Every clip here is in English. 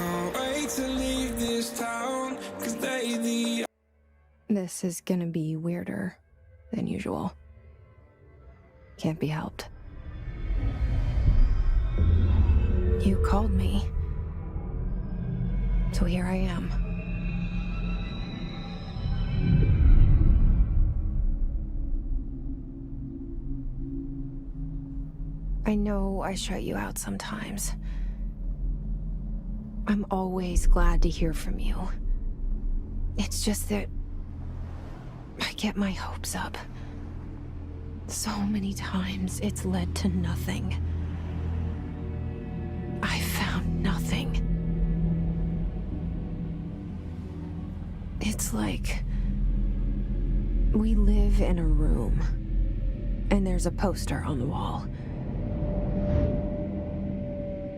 can't wait to leave this town, 'cause lately This is gonna be weirder than usual. Can't be helped. You called me. So here I am. I know I shut you out sometimes. I'm always glad to hear from you. It's just that I get my hopes up. So many times it's led to nothing. I found nothing. It's like we live in a room, and there's a poster on the wall.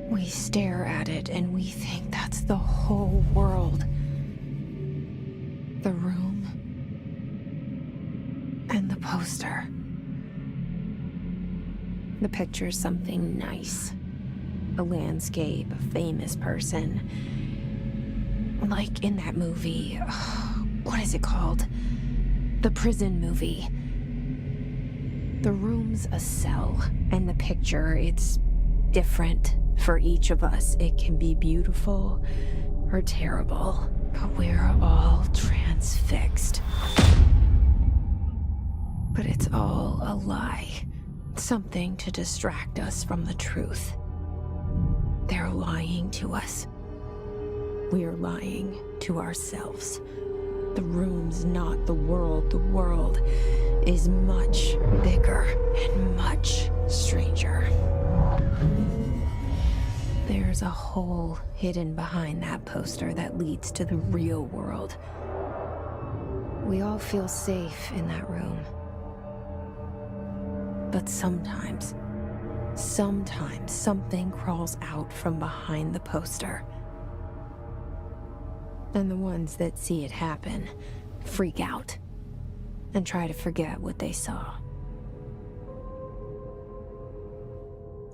We stare at it and we think that's the whole world. The room and the poster. The picture's something nice. A landscape, a famous person. Like in that movie, what is it called? The prison movie. The room's a cell, and the picture, it's different for each of us. It can be beautiful or terrible, but we're all transfixed. But it's all a lie. Something to distract us from the truth. They're lying to us. We're lying to ourselves. The room's not the world. The world is much bigger and much stranger. There's a hole hidden behind that poster that leads to the real world. We all feel safe in that room. But sometimes something crawls out from behind the poster. And the ones that see it happen freak out and try to forget what they saw.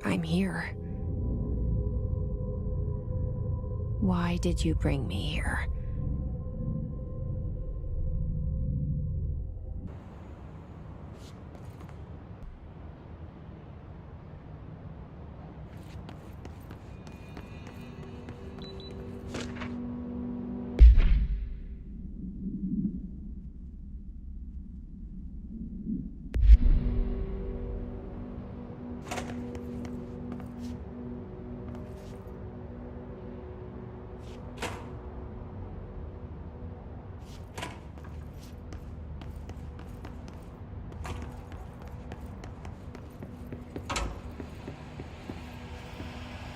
I'm here. Why did you bring me here?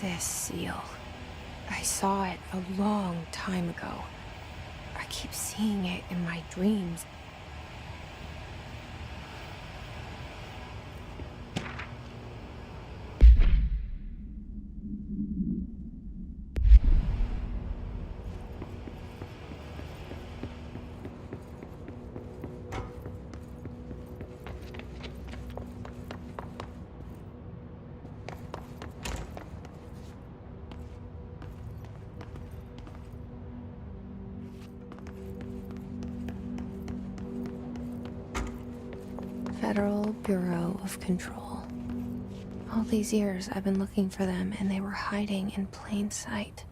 This seal. I saw it a long time ago. I keep seeing it in my dreams. Federal Bureau of Control. All these years I've been looking for them, and they were hiding in plain sight.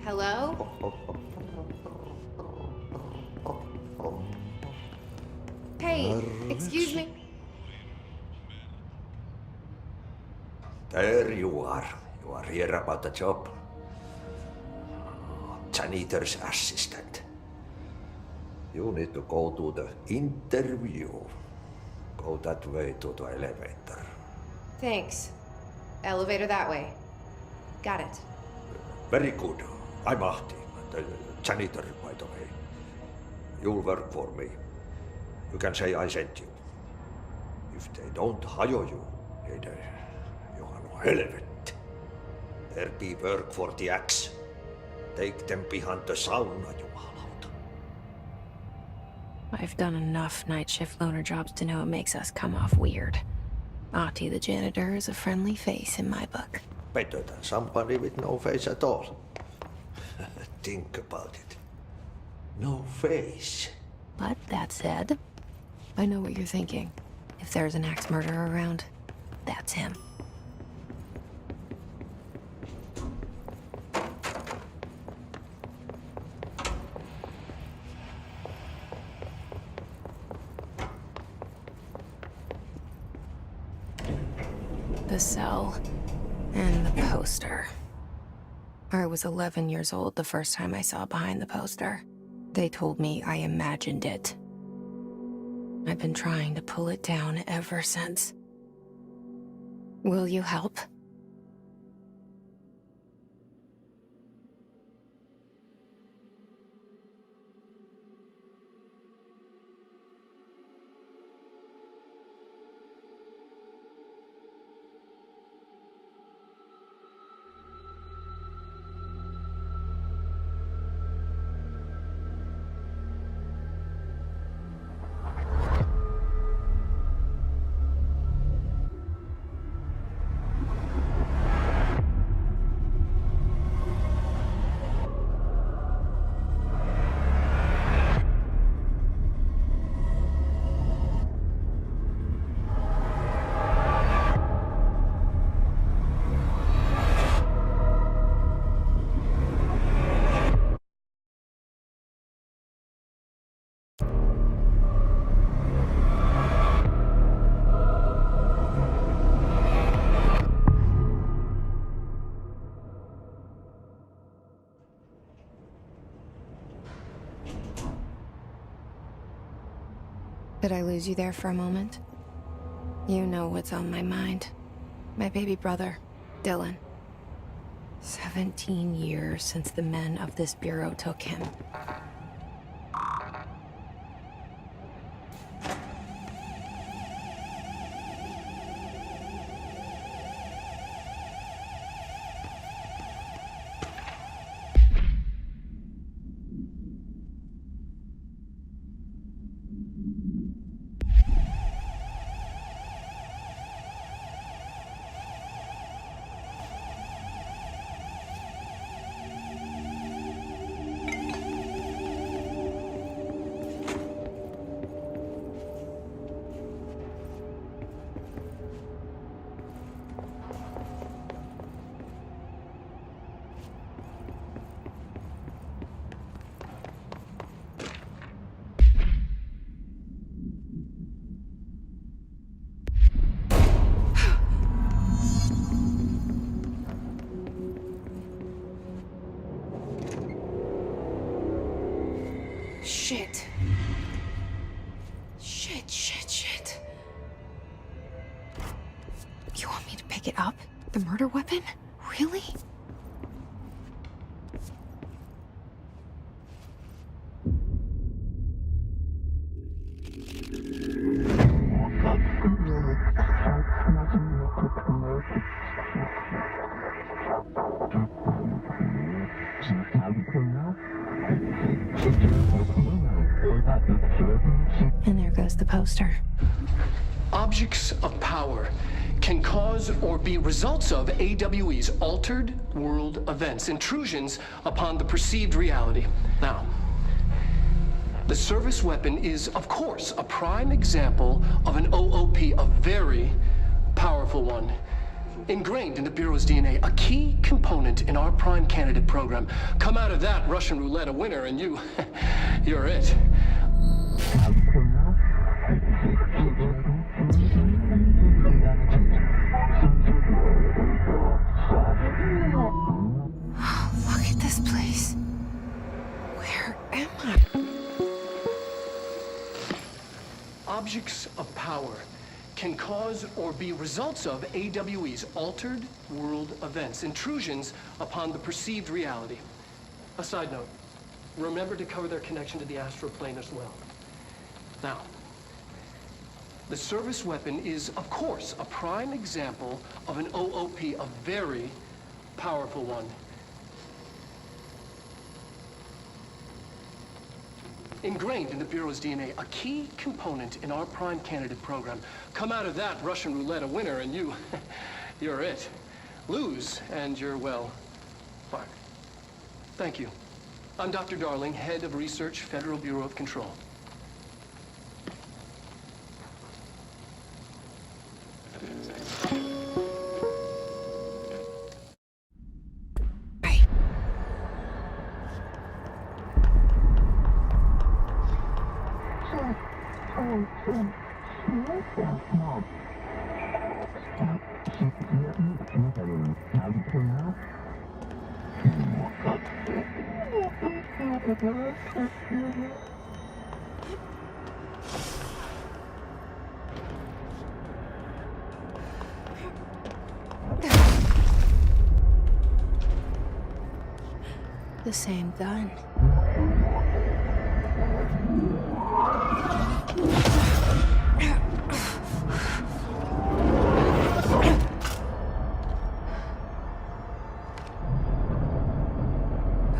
Hello? Hey, excuse me. There you are. You are here about the job. Janitor's assistant. You need to go to the interview. Go that way to the elevator. Thanks. Elevator that way. Got it. Very good. I'm Ahti, the janitor, by the way. You'll work for me. You can say I sent you. If they don't hire you, then you are no helvet. There be work for the axe. Take them behind the sauna, jumalauta. I've done enough night shift loner jobs to know it makes us come off weird. Ahti the janitor is a friendly face in my book. Better than somebody with no face at all. Think about it. No face. But that said, I know what you're thinking. If there's an axe murderer around, that's him. The cell and the poster. I was 11 years old the first time I saw behind the poster. They told me I imagined it. I've been trying to pull it down ever since. Will you help? Did I lose you there for a moment? You know what's on my mind. My baby brother, Dylan. 17 years since the men of this bureau took him. Shit. Shit. You want me to pick it up? The murder weapon? Really? And there goes the poster. Objects of power can cause or be results of AWE's altered world events, intrusions upon the perceived reality. Now, the service weapon is, of course, a prime example of an OOP, a very powerful one. Ingrained in the Bureau's DNA, a key component in our prime candidate program. Come out of that Russian roulette a winner and you're it. Look at this place. Where am I? Objects of power can cause or be results of AWE's altered world events, intrusions upon the perceived reality. A side note, remember to cover their connection to the astral plane as well. Now, the service weapon is, of course, a prime example of an OOP, a very powerful one. Ingrained in the Bureau's DNA, a key component in our prime candidate program. Come out of that Russian roulette a winner and you're it. Lose and you're, well, fired. Thank you. I'm Dr. Darling, Head of Research, Federal Bureau of Control. The same gun.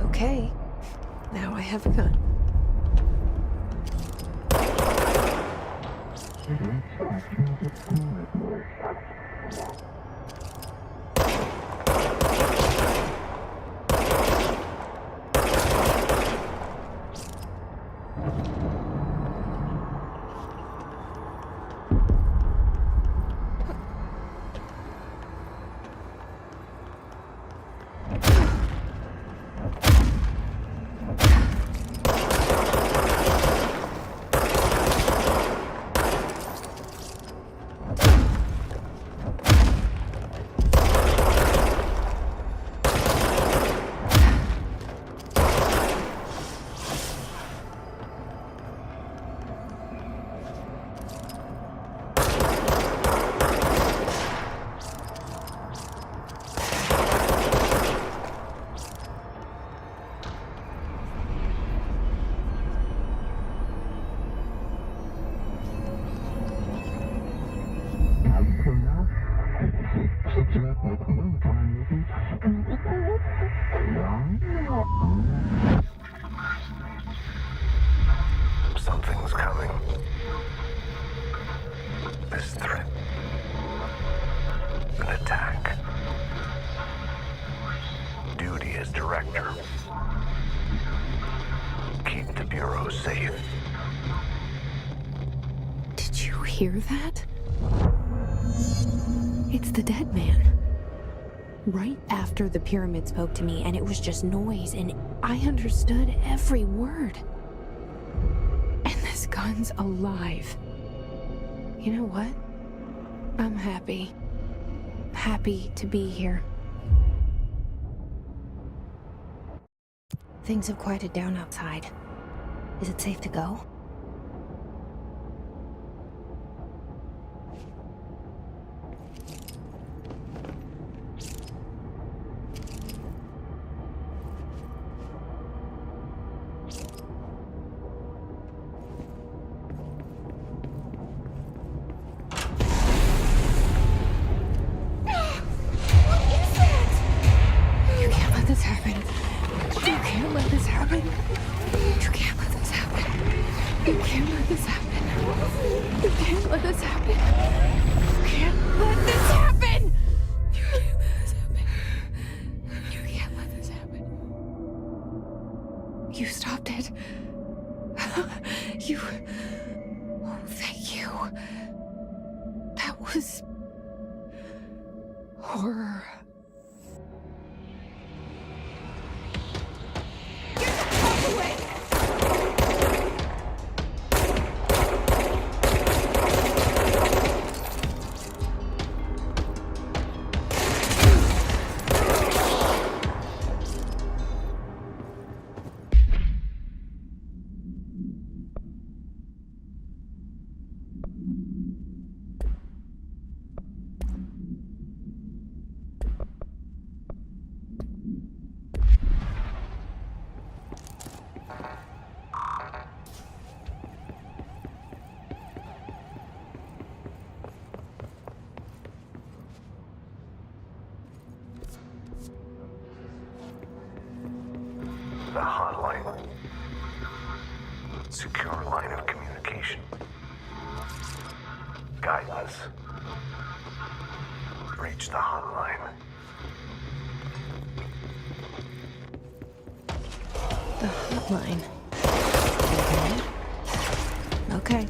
Okay, now I have a gun. Something's coming. This threat. An attack. Duty as director. Keep the Bureau safe. Did you hear that? It's the dead man. Right after the pyramid spoke to me, and it was just noise, and I understood every word. And this gun's alive. You know what? I'm happy. Happy to be here. Things have quieted down outside. Is it safe to go? You stopped it. You... Oh, thank you. That was... horror. Get the fuck away! the hotline. Secure line of communication. Guidance. Reach the hotline. The hotline. Okay.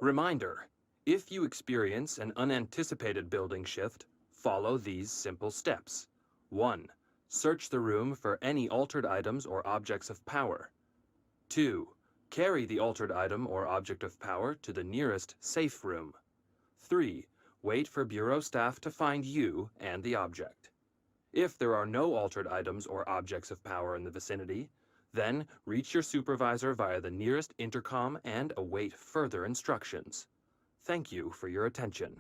Reminder, if you experience an unanticipated building shift, follow these simple steps. 1. Search the room for any altered items or objects of power. 2. Carry the altered item or object of power to the nearest safe room. 3. Wait for Bureau staff to find you and the object. If there are no altered items or objects of power in the vicinity, then reach your supervisor via the nearest intercom and await further instructions. Thank you for your attention.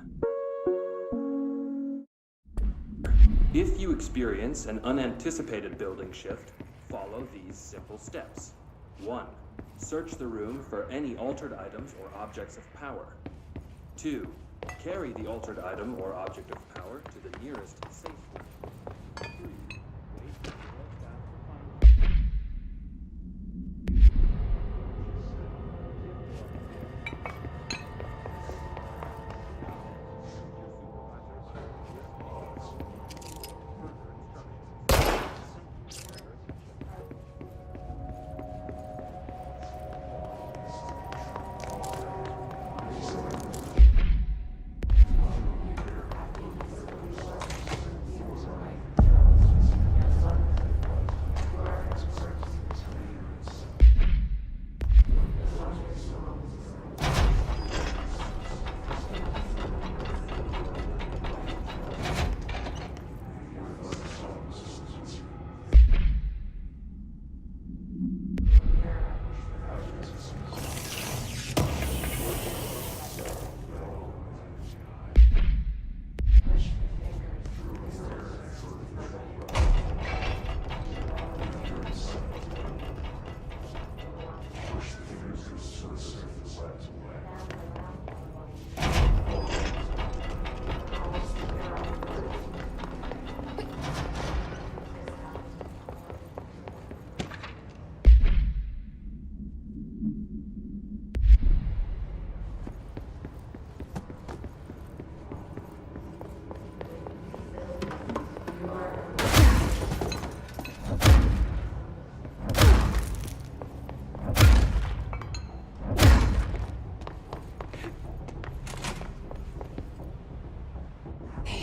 If you experience an unanticipated building shift, follow these simple steps. 1. Search the room for any altered items or objects of power. 2. Carry the altered item or object of power to the nearest safe room. 3. Wait for Bureau staff to find you.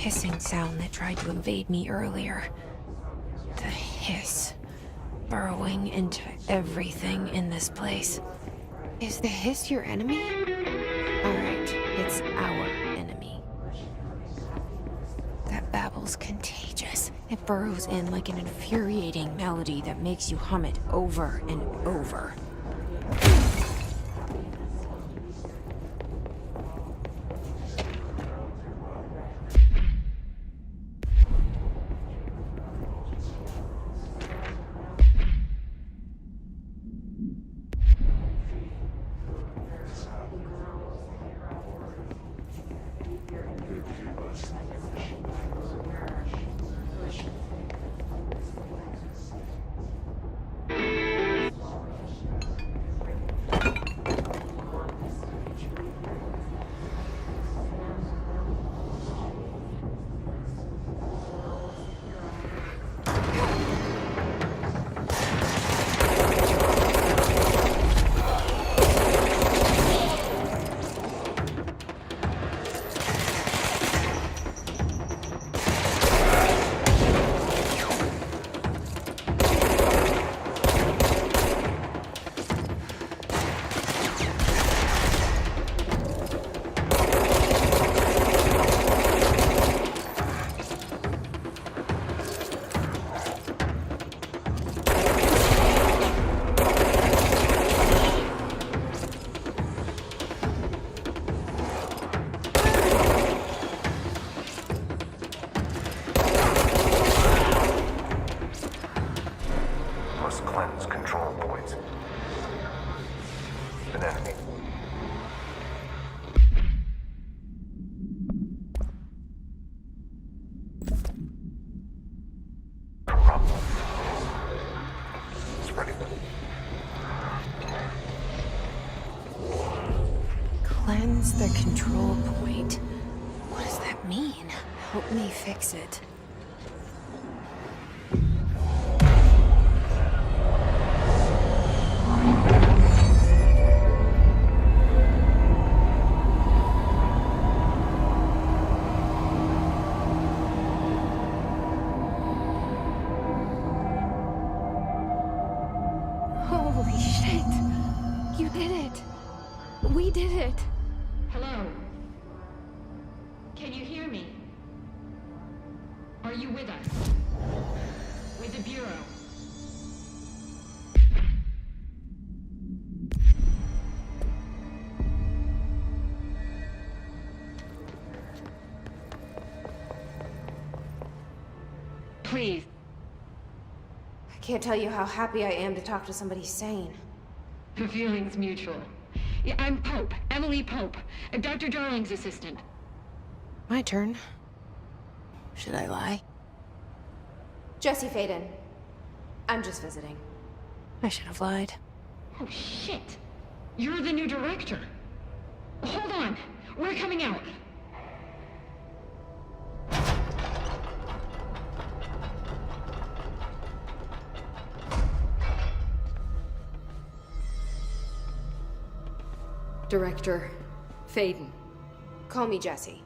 Hissing sound that tried to invade me earlier. The hiss. Burrowing into everything in this place. Is the hiss your enemy? Alright, it's our enemy. That babble's contagious. It burrows in like an infuriating melody that makes you hum it over and over. Ready? Cleanse the control point. What does that mean? Help me fix it. Holy shit! You did it! We did it! Hello? Can you hear me? Are you with us? With the Bureau? Please. I can't tell you how happy I am to talk to somebody sane. The feeling's mutual. Yeah, I'm Pope. Emily Pope. Dr. Darling's assistant. My turn. Should I lie? Jesse Faden. I'm just visiting. I should have lied. Oh, shit. You're the new director. Hold on. We're coming out. Director Faden. Call me Jesse.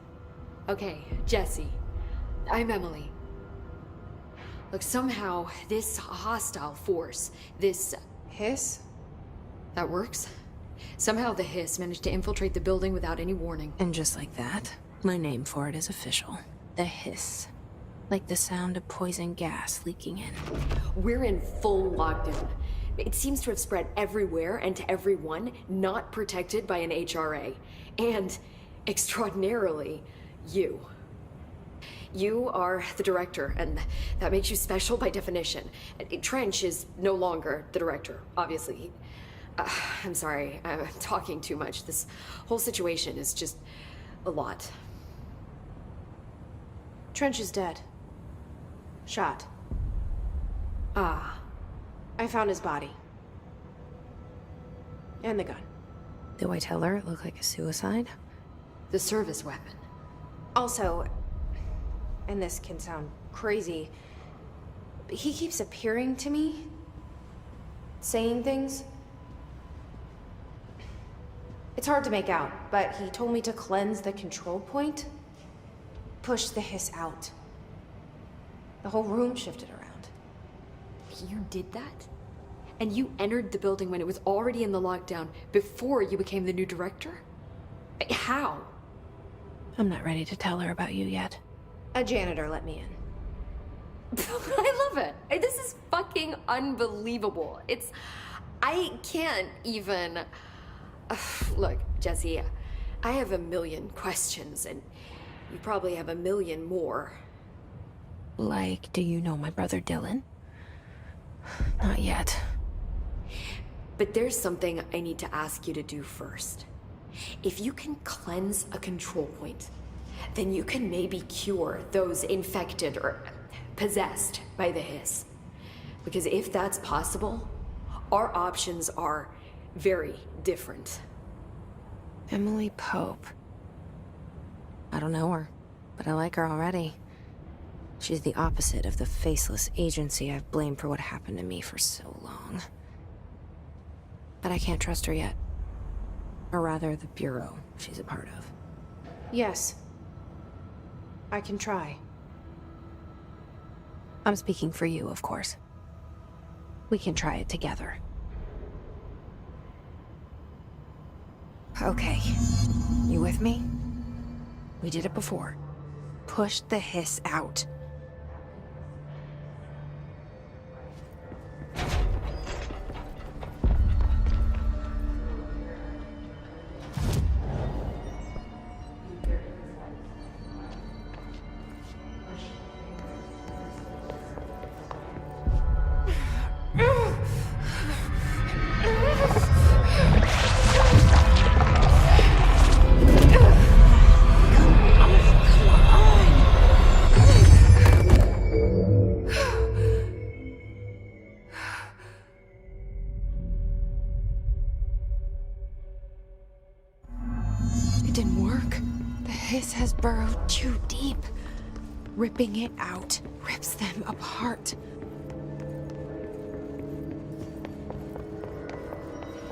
Okay, Jesse. I'm Emily. Look, somehow this hostile force, this... Hiss? that works? Somehow the hiss managed to infiltrate the building without any warning. And just like that, my name for it is official. The hiss. Like the sound of poison gas leaking in. We're in full lockdown. It seems to have spread everywhere and to everyone not protected by an HRA. And, extraordinarily, you. You are the director, and that makes you special by definition. Trench is no longer the director, obviously. I'm sorry, I'm talking too much. This whole situation is just a lot. Trench is dead. Shot. Ah. I found his body. And the gun. Do I tell her it looked like a suicide? The service weapon. Also, and this can sound crazy, but he keeps appearing to me, saying things. It's hard to make out, but he told me to cleanse the control point, push the hiss out. The whole room shifted around. You did that? And you entered the building when it was already in the lockdown before you became the new director? How? I'm not ready to tell her about you yet. A janitor let me in. I love it. This is fucking unbelievable. I can't even... Look, Jesse, I have a million questions, and you probably have a million more. Like, do you know my brother Dylan? Not yet. But there's something I need to ask you to do first. If you can cleanse a control point, then you can maybe cure those infected or possessed by the hiss. Because if that's possible, our options are very different. Emily Pope. I don't know her, but I like her already. She's the opposite of the faceless agency I've blamed for what happened to me for so long. But I can't trust her yet. Or rather, the Bureau she's a part of. Yes. I can try. I'm speaking for you, of course. We can try it together. Okay. You with me? We did it before. Push the hiss out. has burrowed too deep. Ripping it out rips them apart.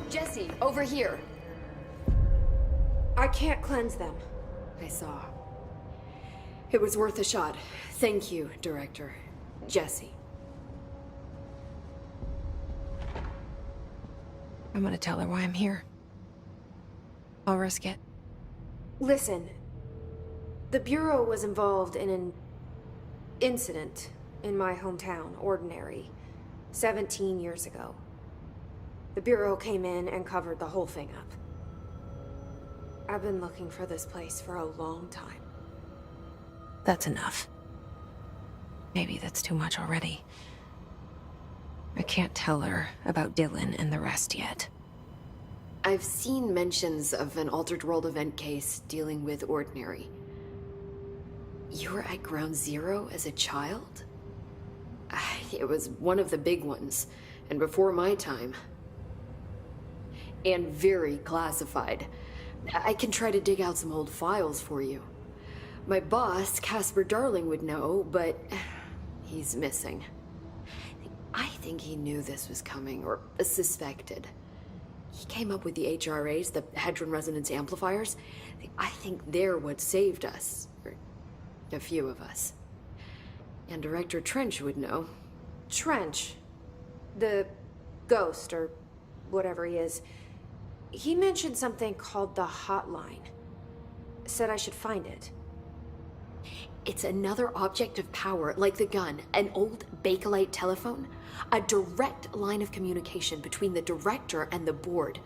Jesse, over here. I can't cleanse them. I saw. It was worth a shot. Thank you, Director. Jesse. I'm gonna tell her why I'm here. I'll risk it. Listen, the Bureau was involved in an incident in my hometown, Ordinary, 17 years ago. The Bureau came in and covered the whole thing up. I've been looking for this place for a long time. That's enough. Maybe that's too much already. I can't tell her about Dylan and the rest yet. I've seen mentions of an Altered World event case dealing with Ordinary. You were at Ground Zero as a child? It was one of the big ones, and before my time. And very classified. I can try to dig out some old files for you. My boss, Casper Darling, would know, but he's missing. I think he knew this was coming, or suspected. He came up with the HRAs, the Hadron Resonance Amplifiers. I think they're what saved us. Or a few of us. And Director Trench would know. Trench, the ghost, or whatever he is, he mentioned something called the Hotline. Said I should find it. It's another object of power, like the gun, an old Bakelite telephone, a direct line of communication between the director and the board.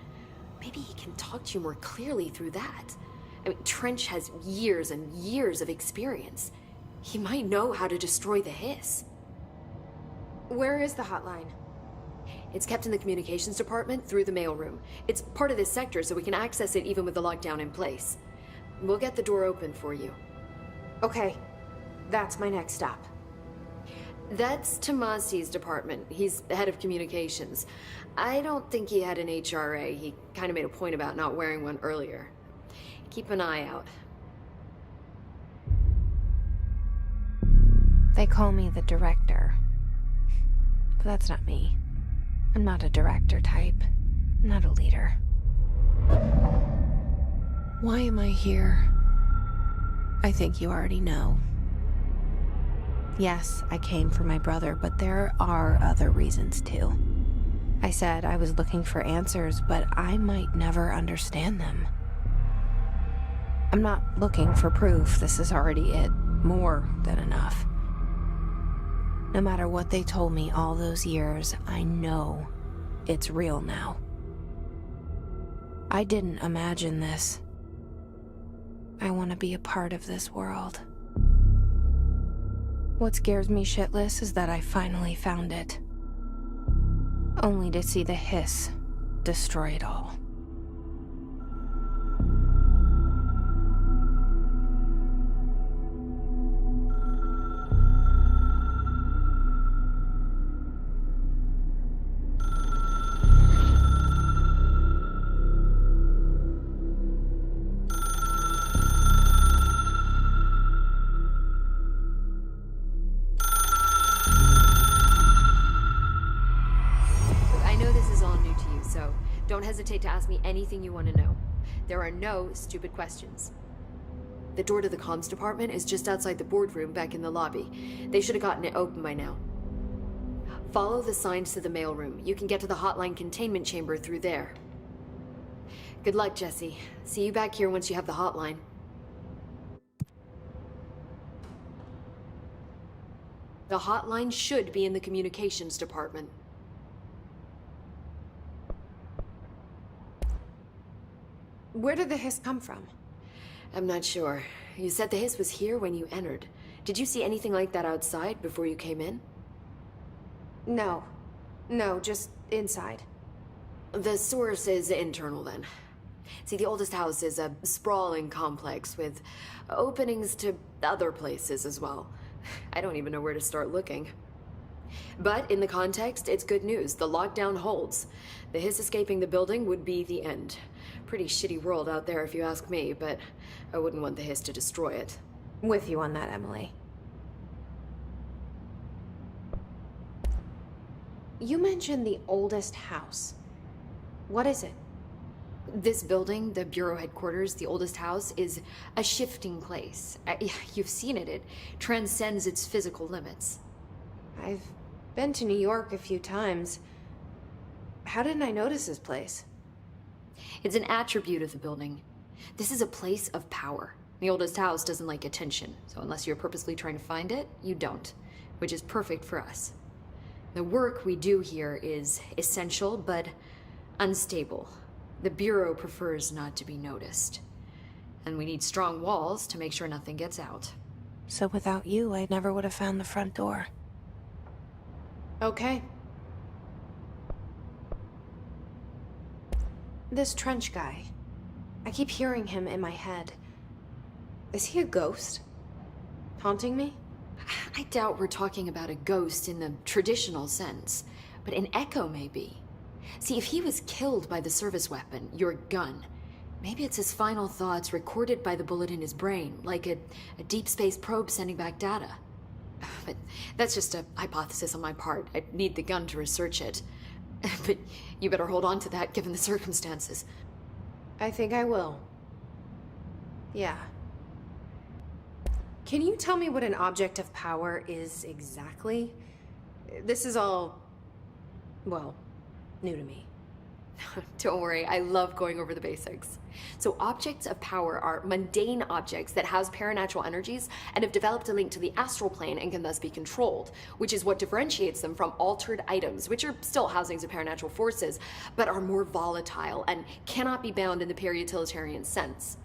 Maybe he can talk to you more clearly through that. I mean, Trench has years and years of experience. He might know how to destroy the hiss. Where is the hotline? It's kept in the communications department through the mailroom. It's part of this sector, so we can access it even with the lockdown in place. We'll get the door open for you. Okay, that's my next stop. That's Tomasi's department. He's the head of communications. I don't think he had an HRA. He kind of made a point about not wearing one earlier. Keep an eye out. They call me the director. But that's not me. I'm not a director type. I'm not a leader. Why am I here? I think you already know. Yes, I came for my brother, but there are other reasons too. I said I was looking for answers, but I might never understand them. I'm not looking for proof. This is already it. More than enough. No matter what they told me all those years, I know it's real now. I didn't imagine this. I want to be a part of this world. What scares me shitless is that I finally found it. Only to see the hiss destroy it all. Don't hesitate to ask me anything you want to know. There are no stupid questions. The door to the comms department is just outside the boardroom back in the lobby. They should have gotten it open by now. Follow the signs to the mailroom. You can get to the hotline containment chamber through there. Good luck, Jesse. See you back here once you have the hotline. The hotline should be in the communications department. Where did the hiss come from? I'm not sure. You said the hiss was here when you entered. Did you see anything like that outside before you came in? No. No, just inside. The source is internal then. See, the oldest house is a sprawling complex with openings to other places as well. I don't even know where to start looking. But in the context, it's good news. The lockdown holds. The Hiss escaping the building would be the end. Pretty shitty world out there if you ask me, but I wouldn't want the Hiss to destroy it. With you on that, Emily. You mentioned the oldest house. What is it? This building, the Bureau headquarters, the oldest house, is a shifting place. You've seen it. It transcends its physical limits. I've been to New York a few times. How didn't I notice this place? It's an attribute of the building. This is a place of power. The oldest house doesn't like attention, so unless you're purposely trying to find it, you don't, which is perfect for us. The work we do here is essential, but unstable. The Bureau prefers not to be noticed. And we need strong walls to make sure nothing gets out. So without you, I never would have found the front door. Okay. This trench guy. I keep hearing him in my head. Is he a ghost? Haunting me? I doubt we're talking about a ghost in the traditional sense, but an echo maybe. See, if he was killed by the service weapon, your gun, maybe it's his final thoughts recorded by the bullet in his brain, like a deep space probe sending back data. But that's just a hypothesis on my part. I'd need the gun to research it. But you better hold on to that given the circumstances. I think I will. Yeah. Can you tell me what an object of power is exactly? This is all, well, new to me. Don't worry, I love going over the basics. So objects of power are mundane objects that house paranatural energies and have developed a link to the astral plane and can thus be controlled, which is what differentiates them from altered items, which are still housings of paranatural forces, but are more volatile and cannot be bound in the pure utilitarian sense.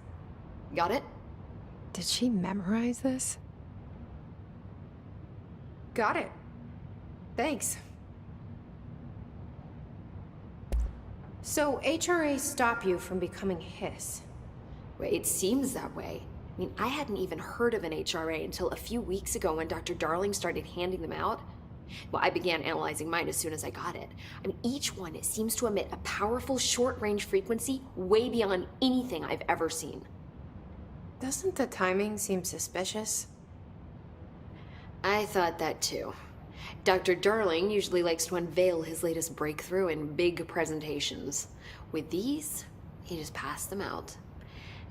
Got it? Did she memorize this? Got it. Thanks. So, HRA stop you from becoming Hiss? Well, it seems that way. I mean, I hadn't even heard of an HRA until a few weeks ago when Dr. Darling started handing them out. Well, I began analyzing mine as soon as I got it. I mean, each one seems to emit a powerful short-range frequency way beyond anything I've ever seen. Doesn't the timing seem suspicious? I thought that too. Dr. Darling usually likes to unveil his latest breakthrough in big presentations. With these, he just passed them out.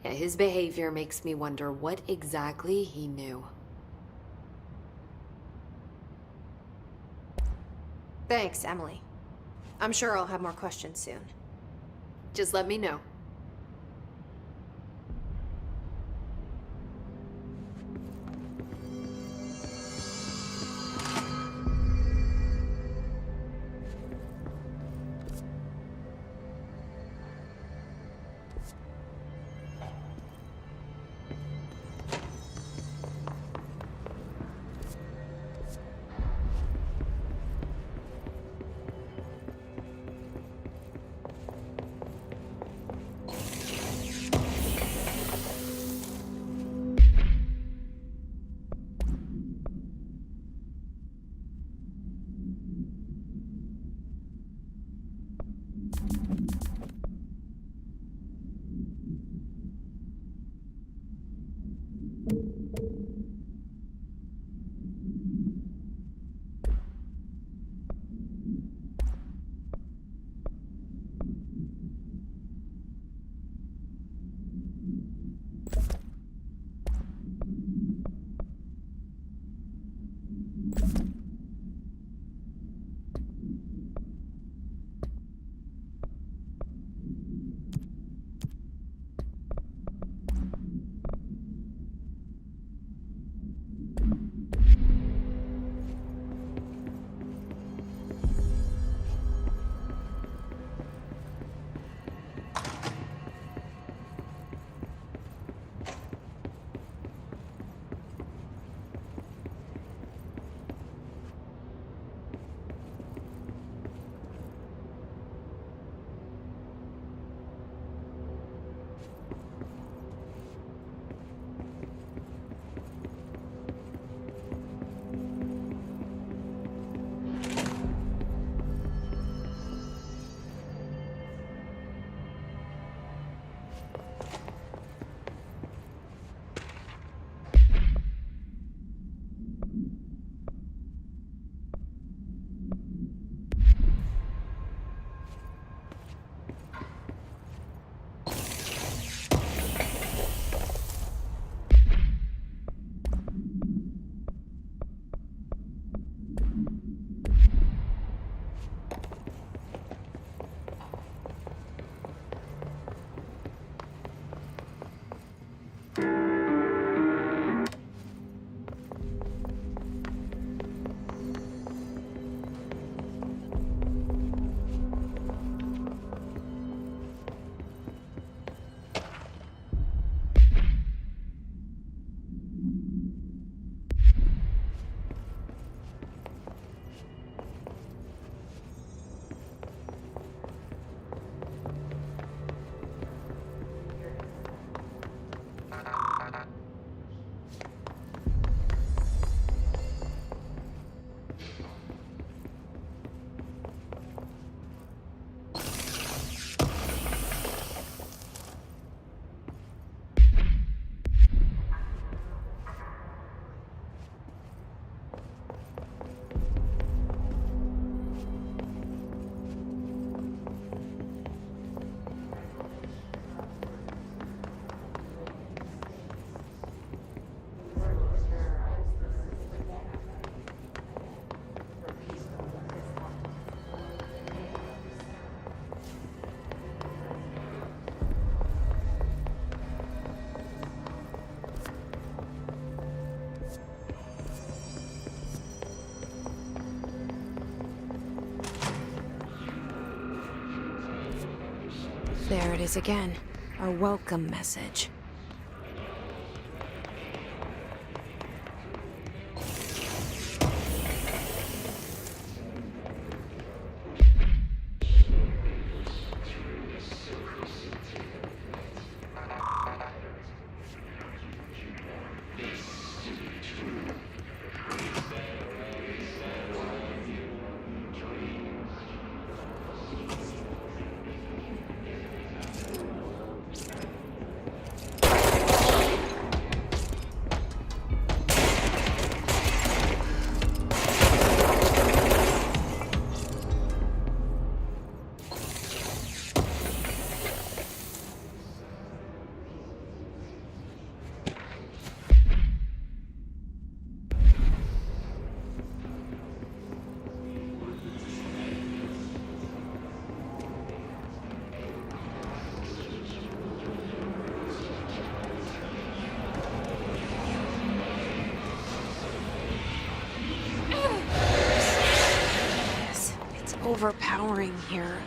Yeah, his behavior makes me wonder what exactly he knew. Thanks, Emily. I'm sure I'll have more questions soon. Just let me know. There it is again. Our welcome message. Overpowering here.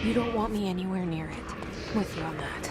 You don't want me anywhere near it. With you on that.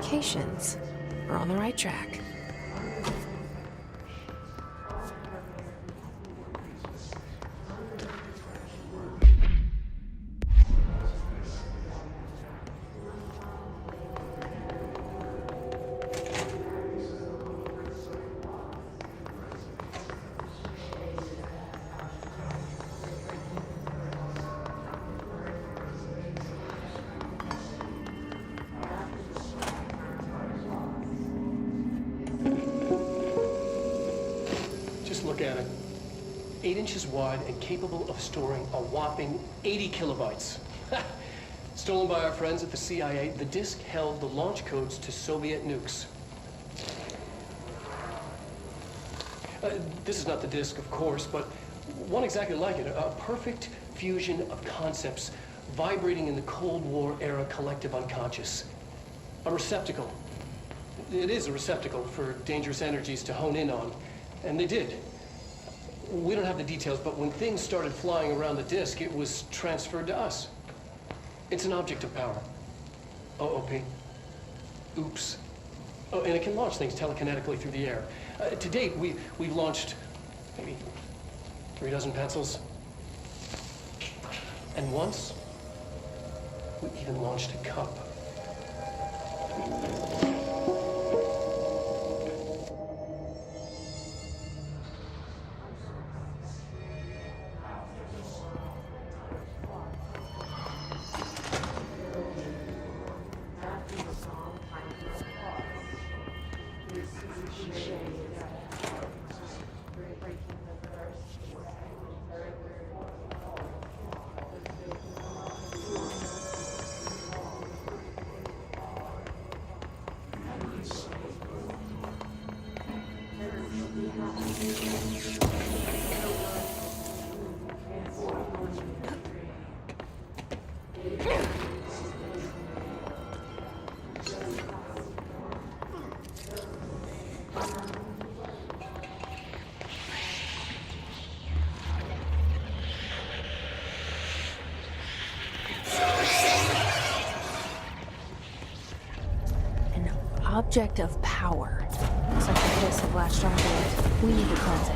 communications. We're on the right track. Look at it. 8 inches wide and capable of storing a whopping 80 kilobytes. Stolen by our friends at the CIA, the disk held the launch codes to Soviet nukes. This is not the disk, of course, but one exactly like it. A perfect fusion of concepts vibrating in the Cold War era collective unconscious. A receptacle. It is a receptacle for dangerous energies to hone in on, and they did. We don't have the details, but when things started flying around the disk, it was transferred to us. It's an object of power. OOP. Oops. Oh, and it can launch things telekinetically through the air. To date, we've launched maybe 3 dozen pencils. And once, we even launched a cup. Object of power. Looks like the discs have latched onto it. We need to cleanse it.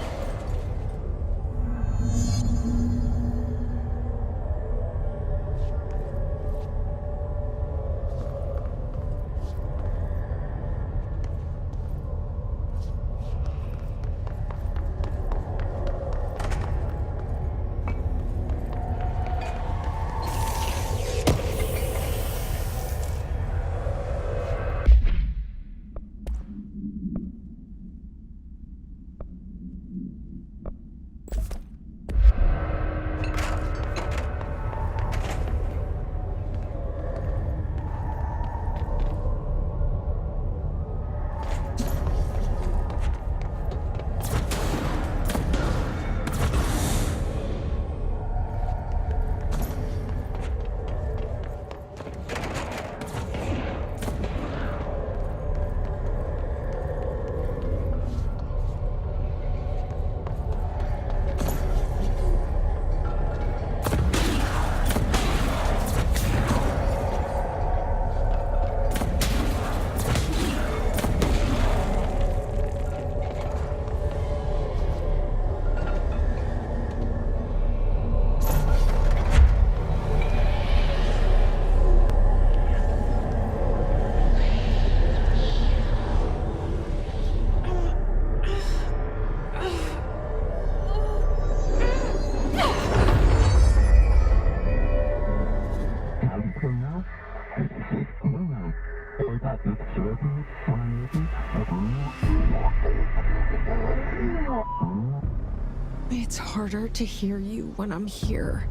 It's harder to hear you when I'm here.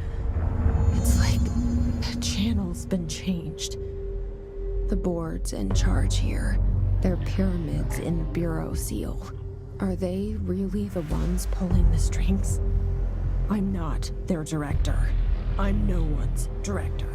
It's like the channel's been changed. The board's in charge here. They're pyramids in the Bureau seal. Are they really the ones pulling the strings? I'm not their director. I'm no one's director.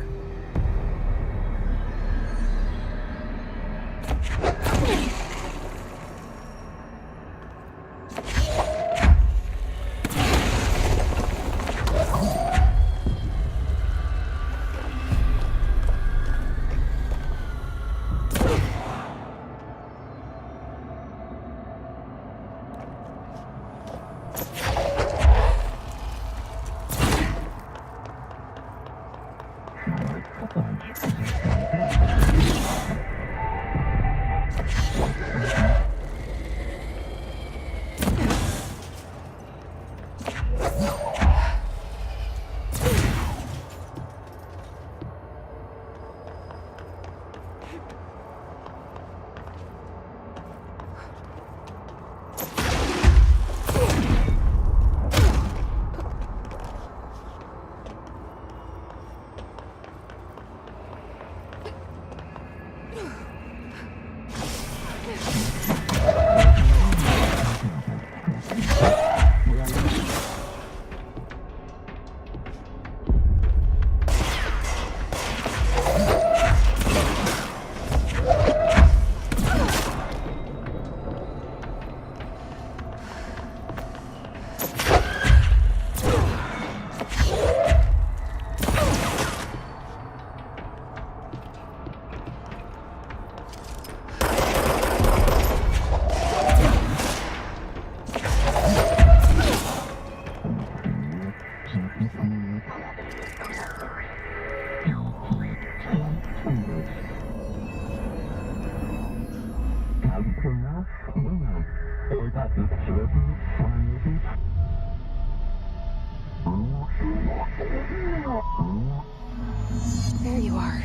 There you are.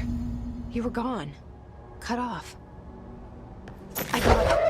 You were gone. Cut off. I got it.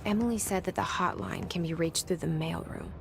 Emily said that the hotline can be reached through the mailroom.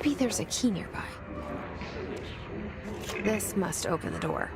Maybe there's a key nearby. This must open the door.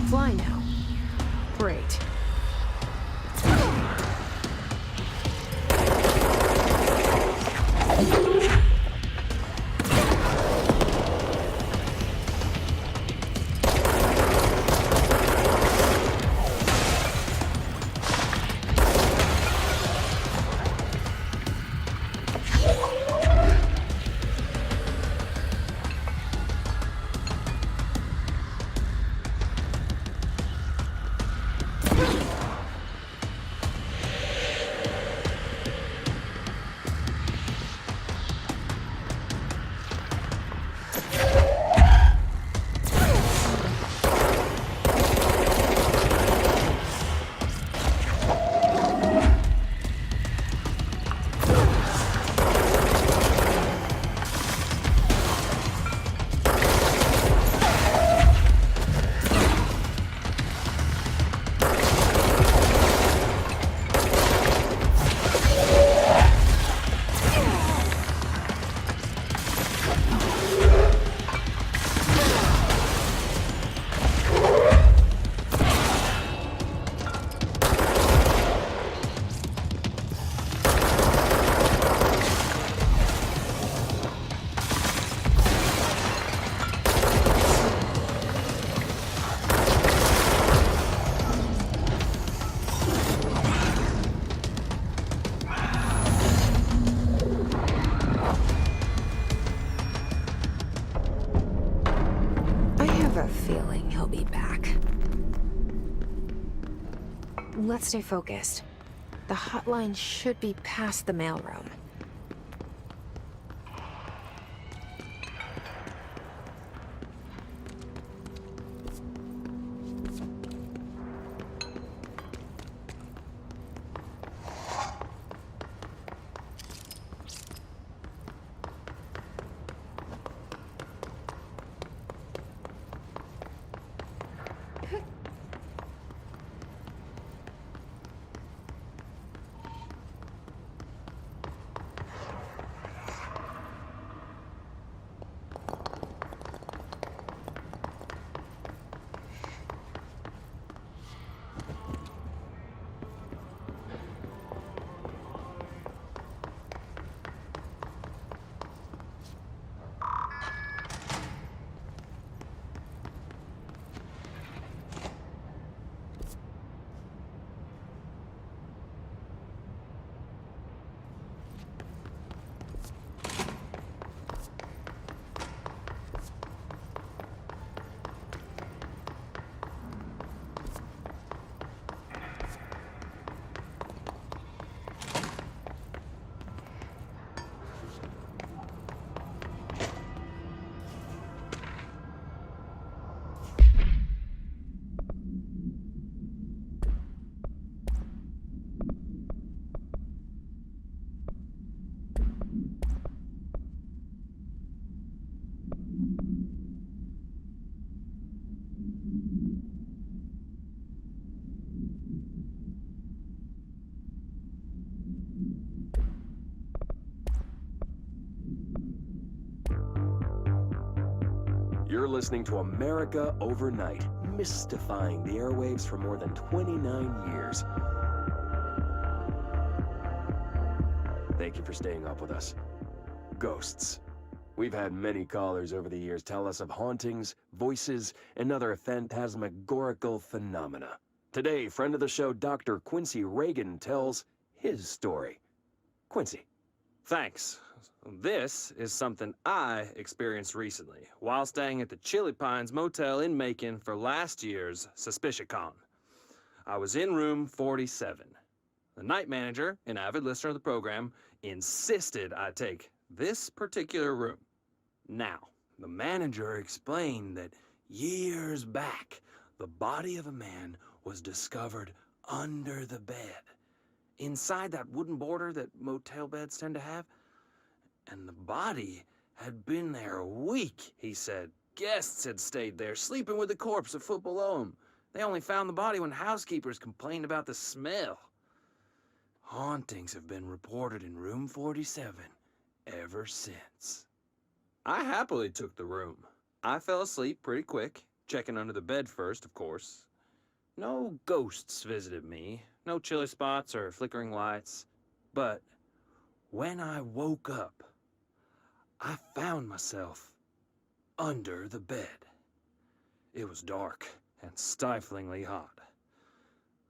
fly now. Great. Feeling he'll be back. Let's stay focused. The hotline should be past the mailroom. You're listening to America Overnight, mystifying the airwaves for more than 29 years. Thank you for staying up with us. Ghosts. We've had many callers over the years tell us of hauntings, voices, and other phantasmagorical phenomena. Today, friend of the show, Dr. Quincy Reagan, tells his story. Quincy. Thanks. This is something I experienced recently while staying at the Chili Pines Motel in Macon for last year's SuspiciaCon. I was in room 47. The night manager, an avid listener of the program, insisted I take this particular room. Now, the manager explained that years back, the body of a man was discovered under the bed, inside that wooden border that motel beds tend to have. And the body had been there a week, he said. Guests had stayed there, sleeping with the corpse a foot below them. They only found the body when housekeepers complained about the smell. Hauntings have been reported in room 47 ever since. I happily took the room. I fell asleep pretty quick, checking under the bed first, of course. No ghosts visited me, no chilly spots or flickering lights. But when I woke up, I found myself under the bed. It was dark and stiflingly hot.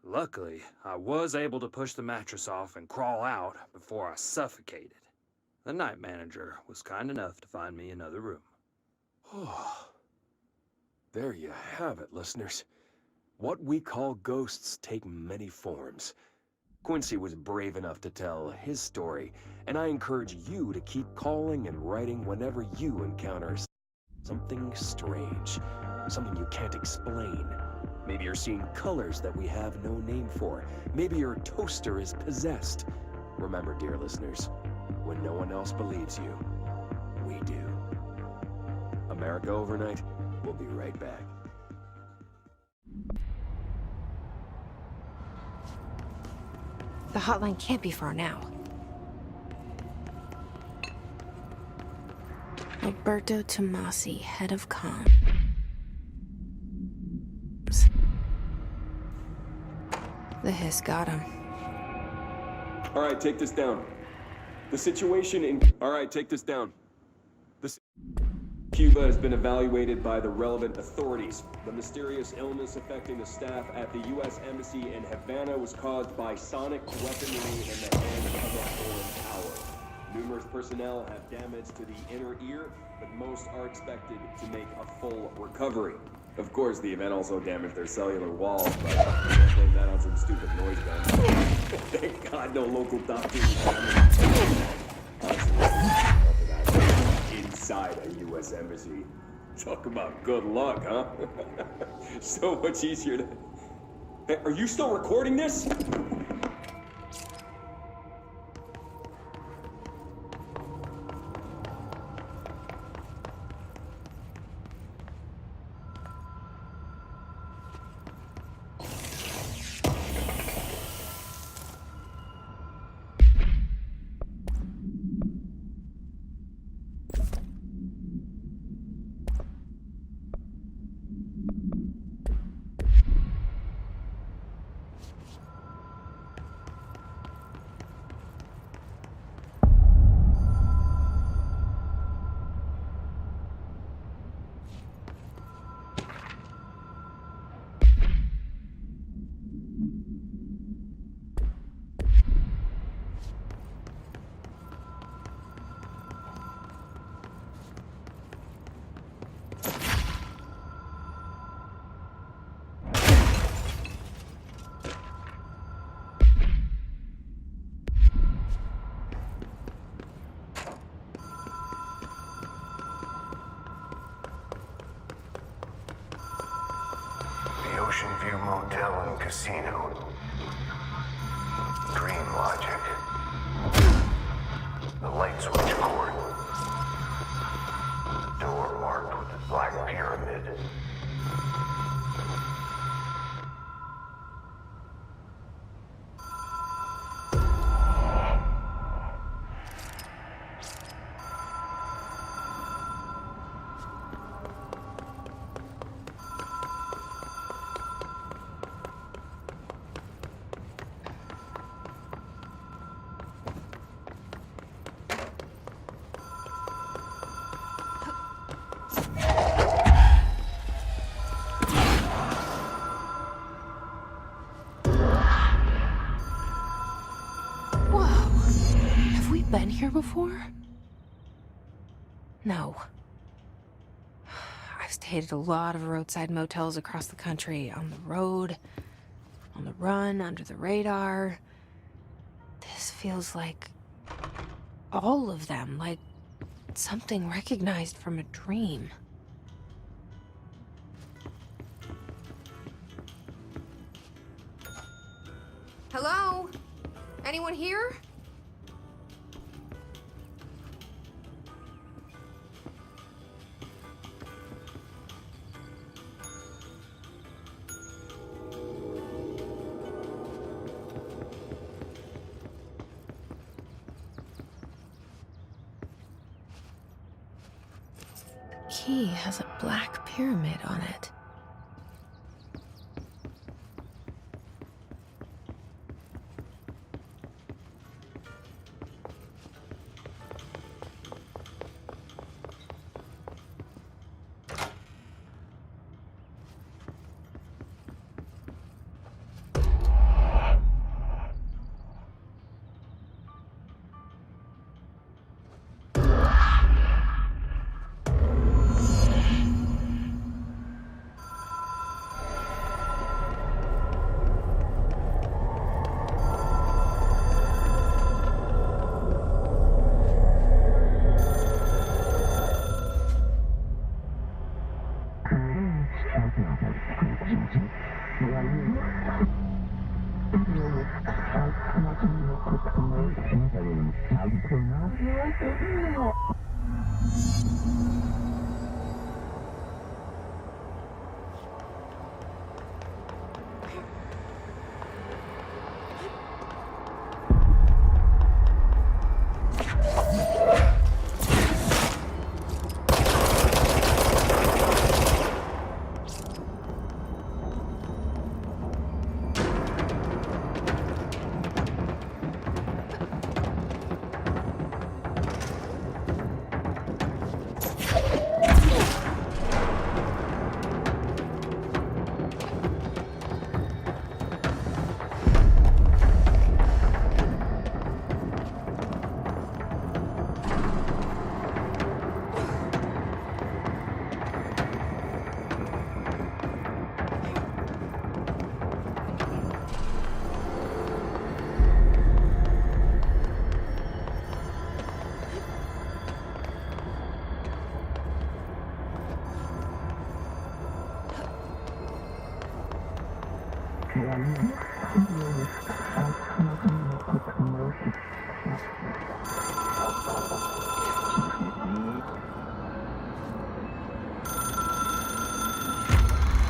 Luckily, I was able to push the mattress off and crawl out before I suffocated. The night manager was kind enough to find me another room. Oh, there you have it, listeners. What we call ghosts take many forms. Quincy was brave enough to tell his story, and I encourage you to keep calling and writing whenever you encounter something strange, something you can't explain. Maybe you're seeing colors that we have no name for. Maybe your toaster is possessed. Remember, dear listeners, when no one else believes you, we do. America Overnight, we'll be right back. The hotline can't be far now. Alberto Tomasi, head of comms. The hiss got him. All right, take this down. The situation in... All right, take this down. Cuba has been evaluated by the relevant authorities. The mysterious illness affecting the staff at the U.S. Embassy in Havana was caused by sonic weaponry in the hand of a foreign power. Numerous personnel have damage to the inner ear, but most are expected to make a full recovery. Of course, the event also damaged their cellular walls, but I can't blame that on some stupid noise gun. Thank God no local doctors inside a U.S. embassy. Talk about good luck, huh? So much easier to... Hey, are you still recording this? Ocean View Motel and Casino. Dream logic. The light switch cord. Door marked with the Black Pyramid. Been here before? No. I've stayed at a lot of roadside motels across the country, on the road, on the run, under the radar. This feels like all of them, like something recognized from a dream. Hello? Anyone here? Key has a black pyramid on it.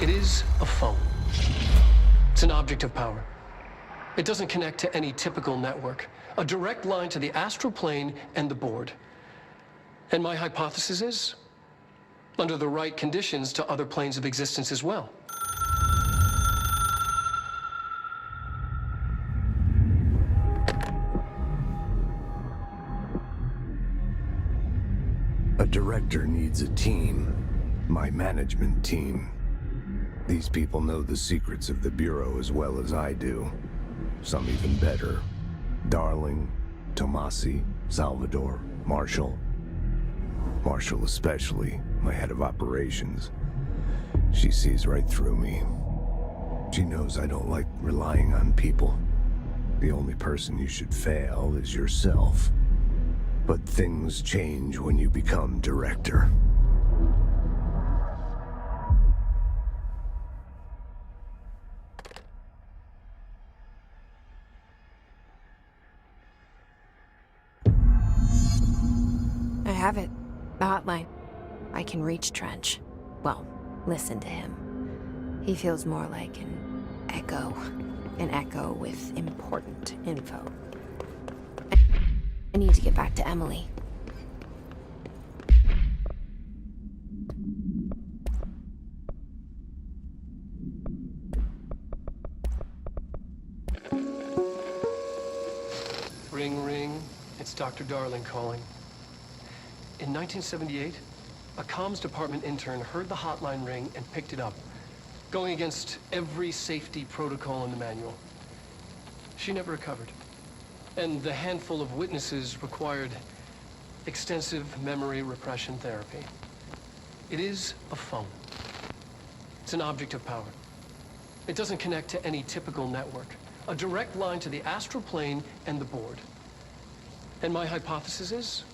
It is a phone. It's an object of power. It doesn't connect to any typical network. A direct line to the astral plane and the board. And my hypothesis is, under the right conditions, to other planes of existence as well. A director needs a team. My management team. These people know the secrets of the Bureau as well as I do. Some even better. Darling, Tomasi, Salvador, Marshall. Marshall especially, my head of operations. She sees right through me. She knows I don't like relying on people. The only person you should fail is yourself. But things change when you become director. I have it. The hotline. I can reach Trench. Well, listen to him. He feels more like an echo. An echo with important info. I need to get back to Emily. Ring, ring. It's Dr. Darling calling. In 1978, a comms department intern heard the hotline ring and picked it up, going against every safety protocol in the manual. She never recovered. And the handful of witnesses required extensive memory repression therapy. It is a phone. It's an object of power. It doesn't connect to any typical network. A direct line to the astral plane and the board. And my hypothesis is,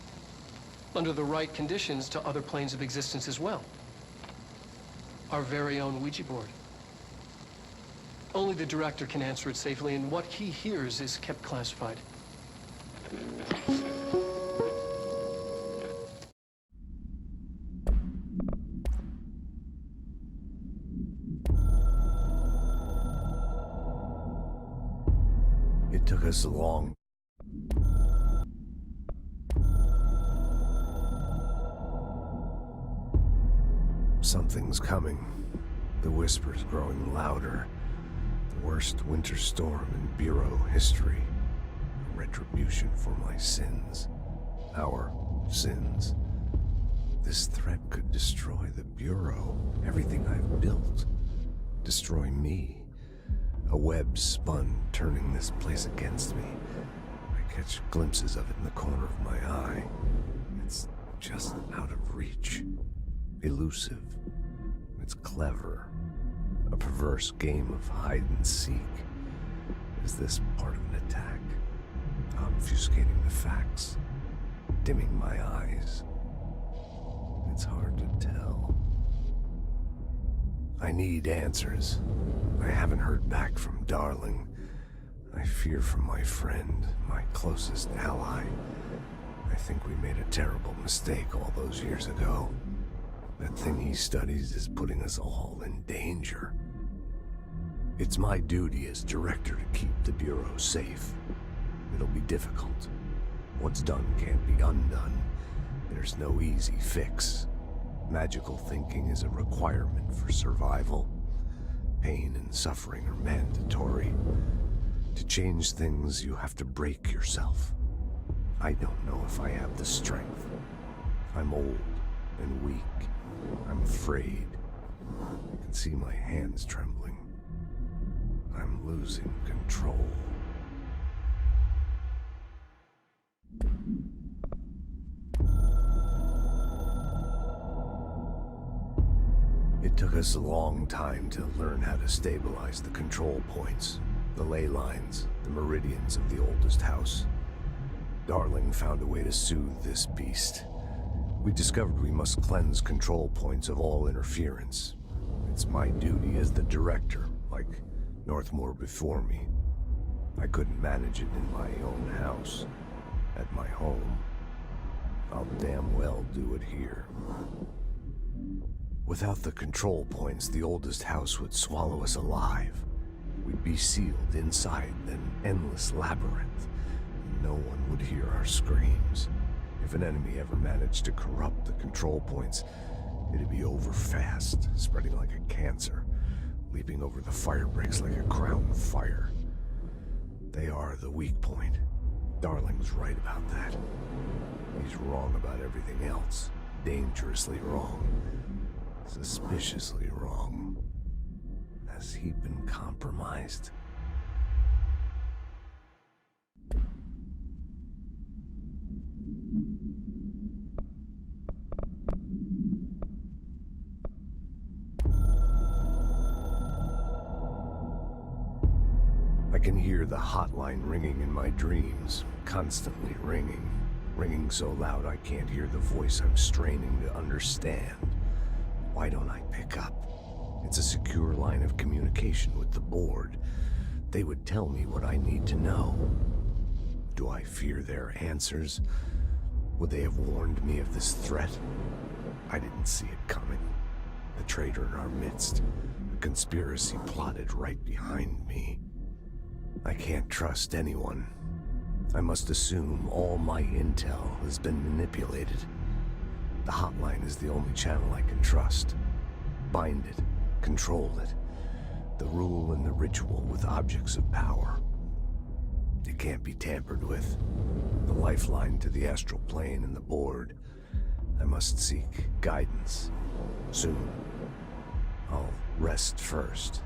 under the right conditions, to other planes of existence as well. Our very own Ouija board. Only the director can answer it safely, and what he hears is kept classified. It took us long. Something's coming. The whispers growing louder. The worst winter storm in Bureau history. A retribution for my sins. Our sins. This threat could destroy the Bureau. Everything I've built. Destroy me. A web spun, turning this place against me. I catch glimpses of it in the corner of my eye. It's just out of reach. Elusive. It's clever. A perverse game of hide and seek. Is this part of an attack? Obfuscating the facts? Dimming my eyes? It's hard to tell. I need answers. I haven't heard back from Darling, I fear for my friend, my closest ally. I think we made a terrible mistake all those years ago. That thing he studies is putting us all in danger. It's my duty as director to keep the Bureau safe. It'll be difficult. What's done can't be undone. There's no easy fix. Magical thinking is a requirement for survival. Pain and suffering are mandatory. To change things, you have to break yourself. I don't know if I have the strength. I'm old and weak. I'm afraid. I can see my hands trembling. I'm losing control. It took us a long time to learn how to stabilize the control points, the ley lines, the meridians of the oldest house. Darling found a way to soothe this beast. We discovered we must cleanse control points of all interference. It's my duty as the director, like Northmore before me. I couldn't manage it in my own house. At my home. I'll damn well do it here. Without the control points, the oldest house would swallow us alive. We'd be sealed inside an endless labyrinth. No one would hear our screams. If an enemy ever managed to corrupt the control points, it'd be over fast, spreading like a cancer, leaping over the fire breaks like a crown of fire. They are the weak point. Darling's right about that. He's wrong about everything else. Dangerously wrong. Suspiciously wrong. Has he been compromised? I can hear the hotline ringing in my dreams, constantly ringing. Ringing so loud I can't hear the voice I'm straining to understand. Why don't I pick up? It's a secure line of communication with the board. They would tell me what I need to know. Do I fear their answers? Would they have warned me of this threat? I didn't see it coming. The traitor in our midst. A conspiracy plotted right behind me. I can't trust anyone. I must assume all my intel has been manipulated. The hotline is the only channel I can trust. Bind it, control it. The rule and the ritual with objects of power. It can't be tampered with. The lifeline to the astral plane and the board. I must seek guidance. Soon. I'll rest first.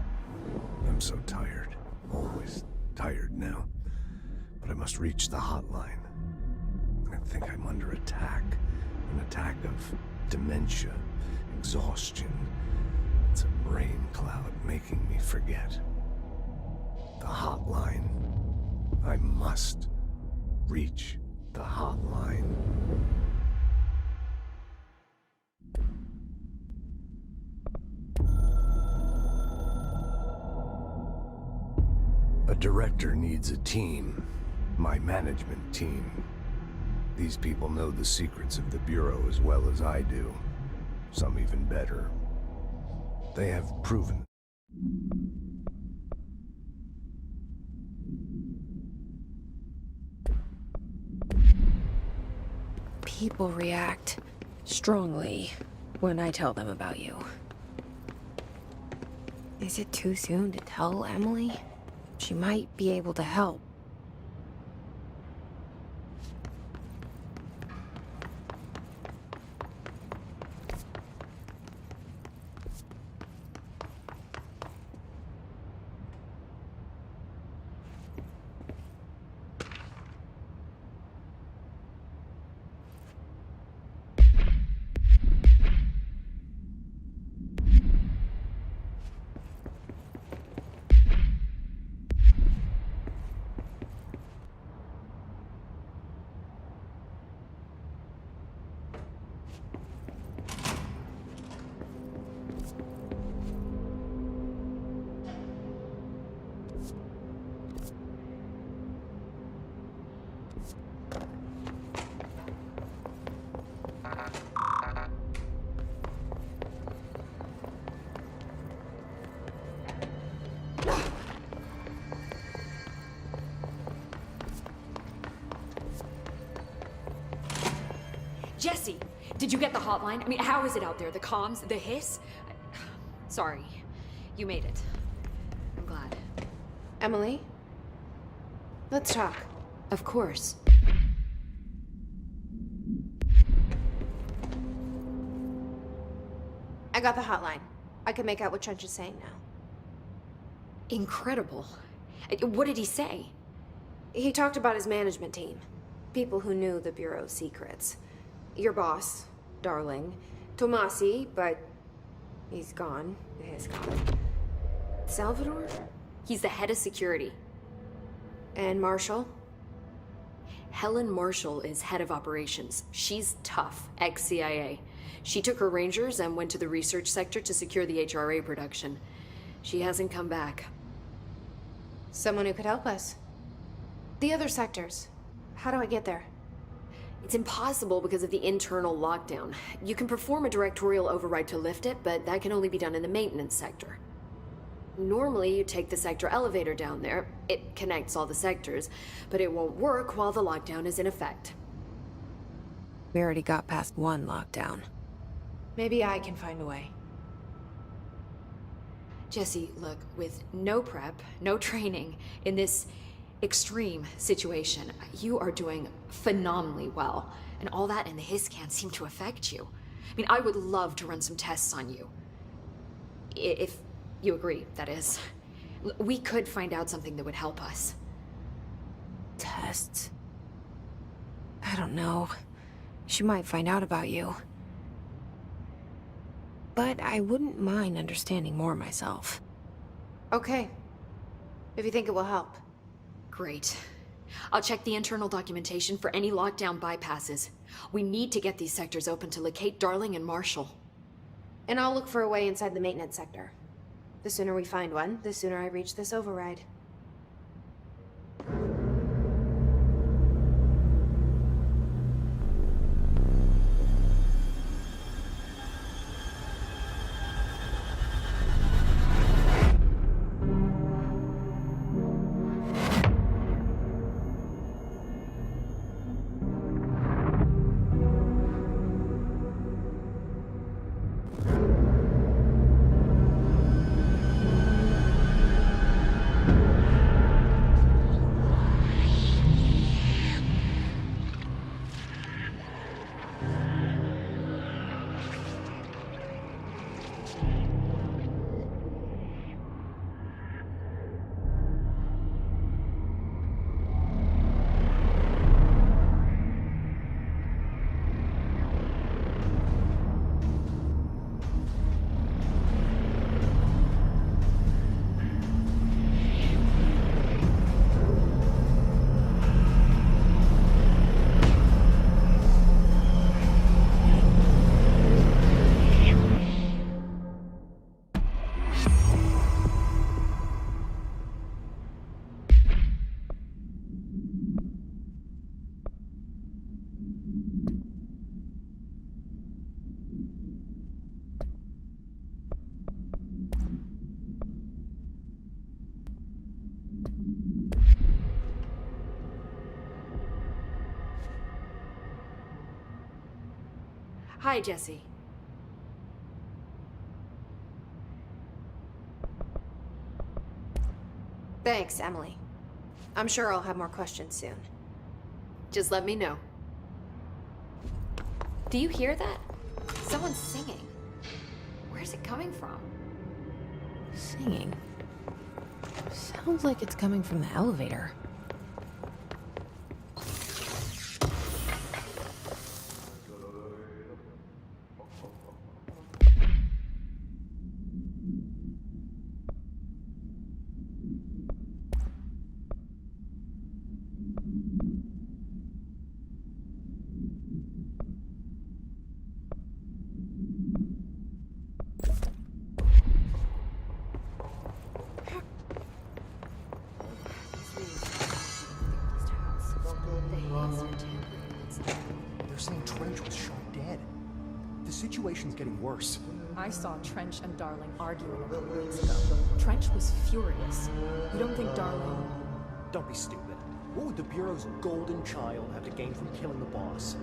I'm so tired. Always tired now. But I must reach the hotline. I think I'm under attack. An attack of dementia, exhaustion. It's a brain cloud making me forget. The hotline. I must reach the hotline. A director needs a team. My management team. These people know the secrets of the Bureau as well as I do. Some even better. They have proven. People react strongly when I tell them about you. Is it too soon to tell Emily? She might be able to help. Jesse, did you get the hotline? I mean, how is it out there? The comms, the hiss? Sorry, you made it. I'm glad. Emily? Let's talk. Of course. I got the hotline. I can make out what Trench is saying now. Incredible. What did he say? He talked about his management team. People who knew the Bureau's secrets. Your boss, Darling. Tomasi, but he's gone. He's gone. Salvador? He's the head of security. And Marshall? Helen Marshall is head of operations. She's tough, ex-CIA. She took her Rangers and went to the research sector to secure the HRA production. She hasn't come back. Someone who could help us. The other sectors. How do I get there? It's impossible because of the internal lockdown. You can perform a directorial override to lift it, but that can only be done in the maintenance sector. Normally, you take the sector elevator down there. It connects all the sectors, but it won't work while the lockdown is in effect. We already got past one lockdown. Maybe I can find a way. Jesse, look, with no prep, no training, in this extreme situation, you are doing phenomenally well. And all that and the hiss can't seem to affect you. I mean, I would love to run some tests on you. If you agree, that is. We could find out something that would help us. Tests? I don't know. She might find out about you. But I wouldn't mind understanding more myself. Okay. If you think it will help. Great. I'll check the internal documentation for any lockdown bypasses. We need to get these sectors open to locate Darling and Marshall. And I'll look for a way inside the maintenance sector. The sooner we find one, the sooner I reach this override. Hi, Jesse. Thanks, Emily. I'm sure I'll have more questions soon. Just let me know. Do you hear that? Someone's singing. Where's it coming from? Singing? Sounds like it's coming from the elevator. They're saying Trench was shot dead. The situation's getting worse. I saw Trench and Darling arguing a couple weeks ago. Trench was furious. You don't think Darling... Don't be stupid. What would the Bureau's golden child have to gain from killing the boss?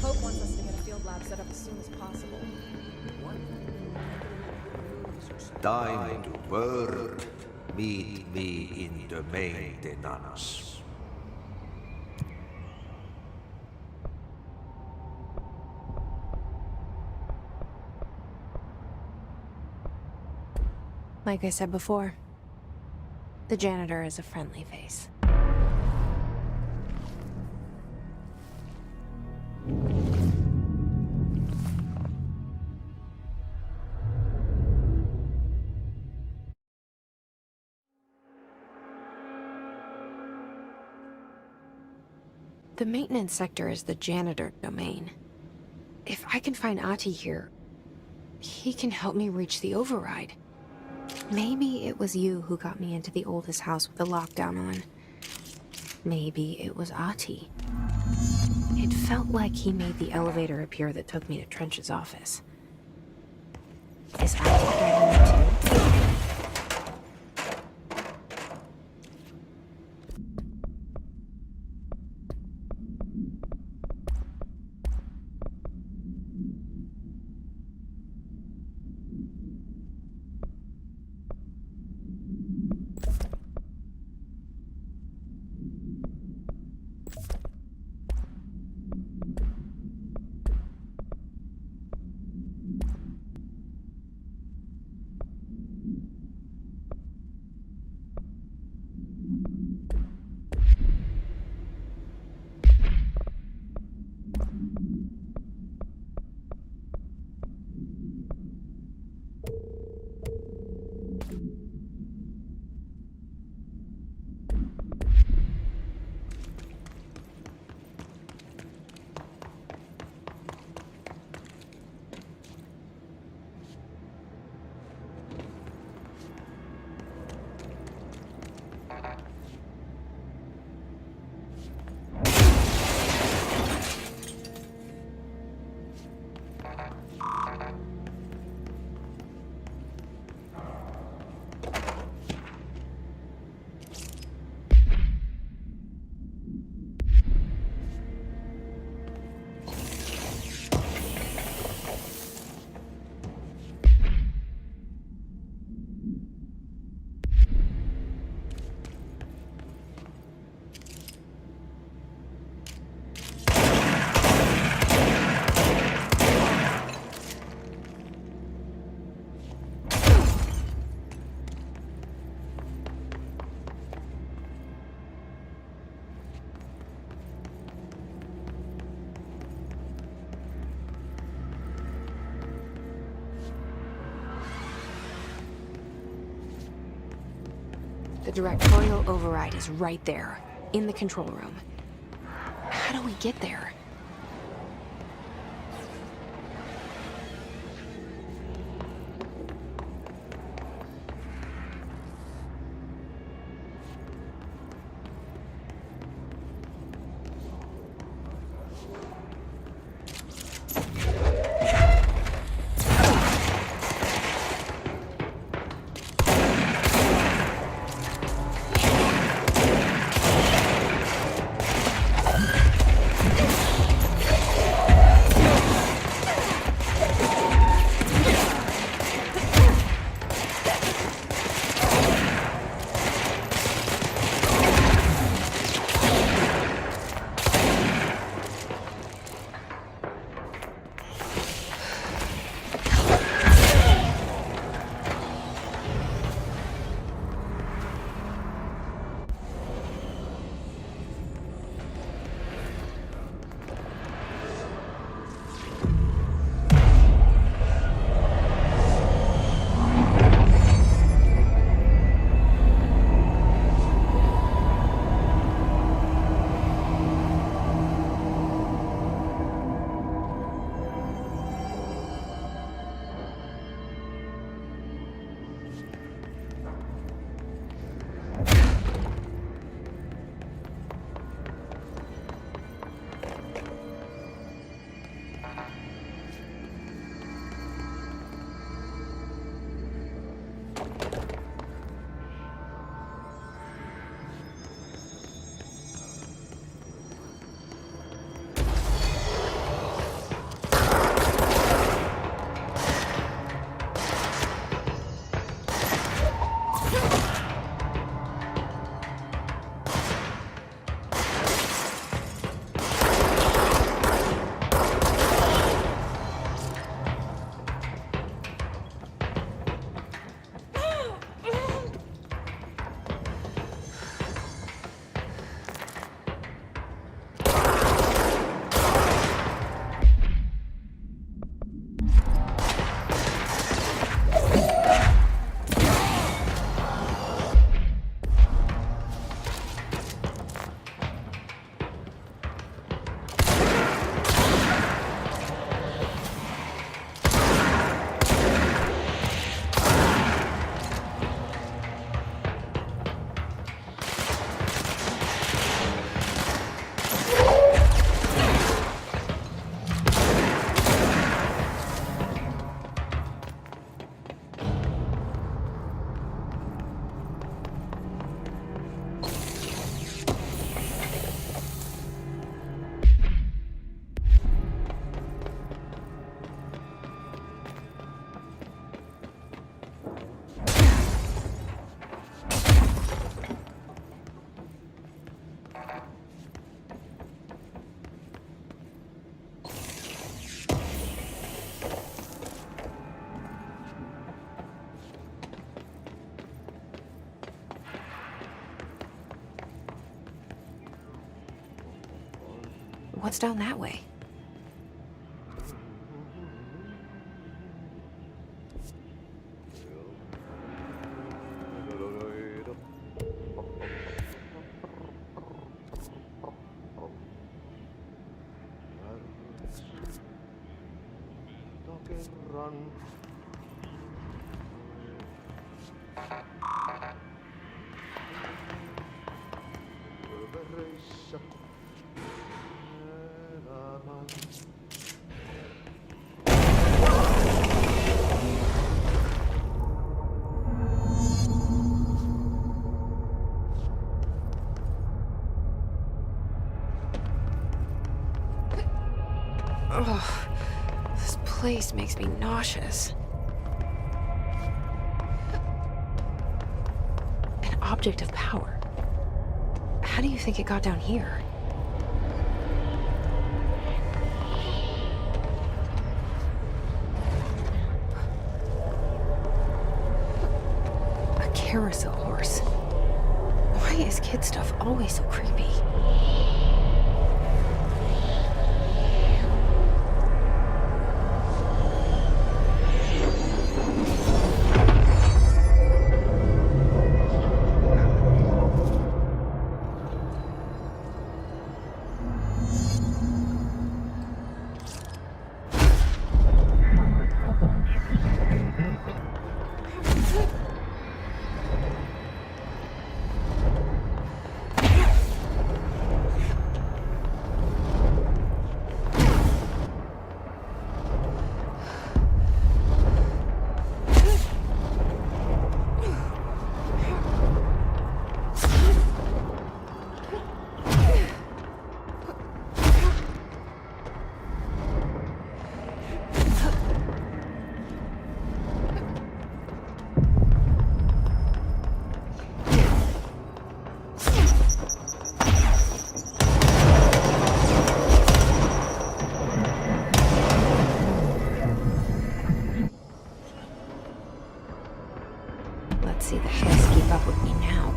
Hope wants us to get a field lab set up as soon as possible. Time to work. Meet me in the maintenance. Like I said before, the janitor is a friendly face. The maintenance sector is the janitor domain. If I can find Ahti here, he can help me reach the override. Maybe it was you who got me into the oldest house with the lockdown on. Maybe it was Ahti. It felt like he made the elevator appear that took me to Trench's office. Is Ahti driving me too? The directorial override is right there, in the control room. How do we get there? What's down that way? Ugh, this place makes me nauseous. An object of power. How do you think it got down here? A carousel horse. Why is kid stuff always so creepy? see the Hiss keep up with me now.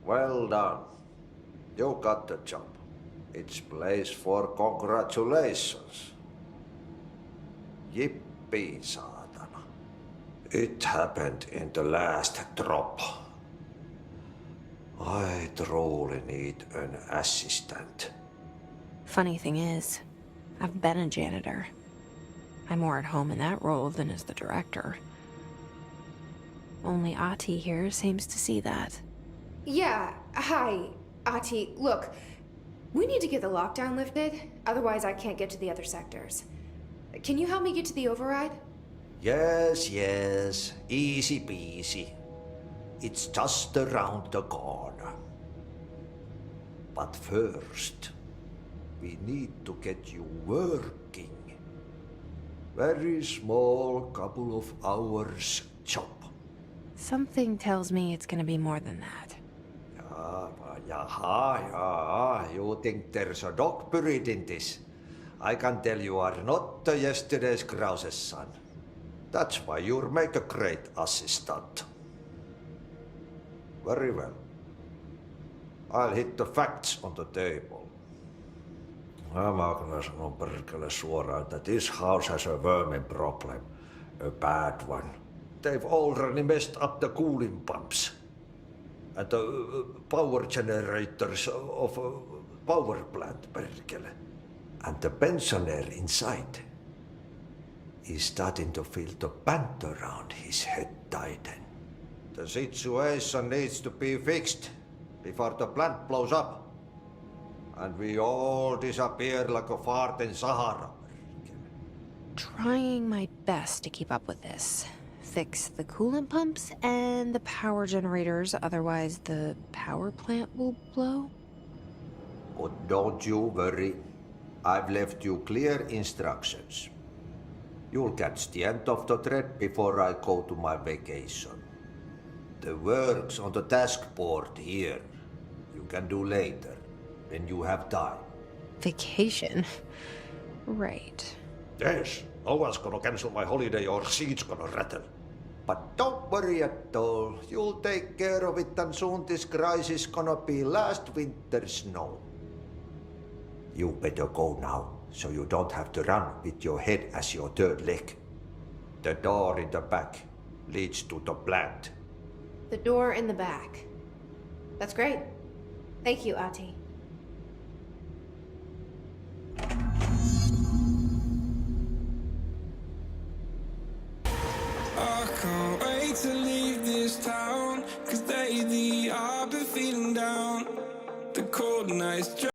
Well done. You got the job. It's place for congratulations. Yippee, saatana. It happened in the last drop. I truly need an assistant. Funny thing is, I've been a janitor. I'm more at home in that role than as the director. Only Ahti here seems to see that. Yeah, hi, Ahti. Look, we need to get the lockdown lifted, otherwise I can't get to the other sectors. Can you help me get to the override? Yes, yes, easy peasy. It's just around the corner. But first, we need to get you working. Very small, couple of hours job. Something tells me it's gonna be more than that. Yeah. You think there's a dog buried in this? I can tell you are not yesterday's Krause's son. That's why you'll make a great assistant. Very well. I'll hit the facts on the table. Mä kyllä sanon perkele suoraan, että this house has a vermin problem. A bad one. They've already messed up the cooling pumps. And the power generators of a power plant, perkele. And the pensioner inside is starting to feel the band around his head tighten. The situation needs to be fixed before the plant blows up. And we all disappear like a fart in Sahara. Trying my best to keep up with this. Fix the coolant pumps and the power generators, otherwise the power plant will blow? But don't you worry. I've left you clear instructions. You'll catch the end of the thread before I go to my vacation. The work's on the task board here. You can do later, when you have time. Vacation? Right. Yes, no one's gonna cancel my holiday or seat's gonna rattle. But don't worry at all. You'll take care of it and soon this crisis gonna be last winter's snow. You better go now, so you don't have to run with your head as your third leg. The door in the back leads to the plant. The door in the back. That's great. Thank you, Ati. I can't wait to leave this town, 'cause lately I've been feeling down. The cold nights